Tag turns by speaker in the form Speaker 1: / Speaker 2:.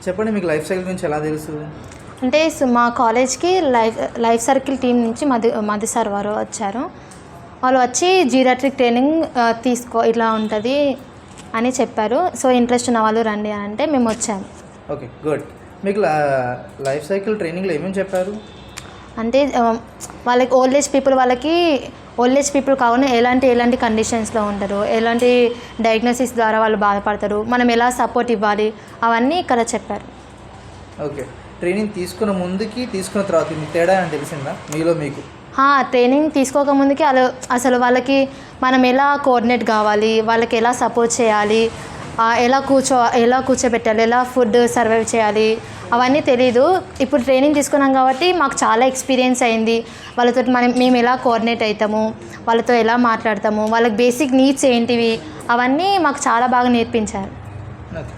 Speaker 1: చెప్పండి, మీకు life cycle గురించి ఎలా తెలుసు?
Speaker 2: అంటే మా కాలేజ్కి లైఫ్ సర్కిల్ టీం నుంచి మధు సార్ వారు వచ్చారు. వాళ్ళు వచ్చి జీరియాట్రిక్ ట్రైనింగ్ ఇట్లా ఉంటుంది అని చెప్పారు. సో ఇంట్రెస్ట్ ఉన్న వాళ్ళు రండి అని అంటే మేము వచ్చాము.
Speaker 1: Okay, good. మీకు లైఫ్ సైకిల్ ట్రైనింగ్లో ఏమేమి చెప్పారు?
Speaker 2: అంటే వాళ్ళకి ఓల్డ్ ఏజ్ పీపుల్ కావున ఎలాంటి కండిషన్స్లో ఉంటారు, ఎలాంటి డయాగ్నోసిస్ ద్వారా వాళ్ళు బాధపడతారు, మనం ఎలా సపోర్ట్ ఇవ్వాలి, అవన్నీ ఇక్కడ చెప్పారు.
Speaker 1: ఓకే, ట్రైనింగ్ తీసుకున్న ముందుకి తీసుకున్న తర్వాత మీకు తేడా అని తెలిసిందా మీలో మీకు?
Speaker 2: ట్రైనింగ్ తీసుకోకముందుకి అసలు వాళ్ళకి మనం ఎలా కోఆర్డినేట్ కావాలి, వాళ్ళకి ఎలా సపోర్ట్ చేయాలి, ఎలా కూర్చోబెట్టాలి, ఎలా ఫుడ్ సర్వైవ్ చేయాలి, అవన్నీ తెలీదు. ఇప్పుడు ట్రైనింగ్ తీసుకున్నాం కాబట్టి మాకు చాలా ఎక్స్పీరియన్స్ అయింది. వాళ్ళతో మేము ఎలా కోఆర్డినేట్ అవుతాము, వాళ్ళతో ఎలా మాట్లాడతాము, వాళ్ళకి బేసిక్ నీడ్స్ ఏంటివి, అవన్నీ మాకు చాలా బాగా నేర్పించారు.
Speaker 1: ఓకే.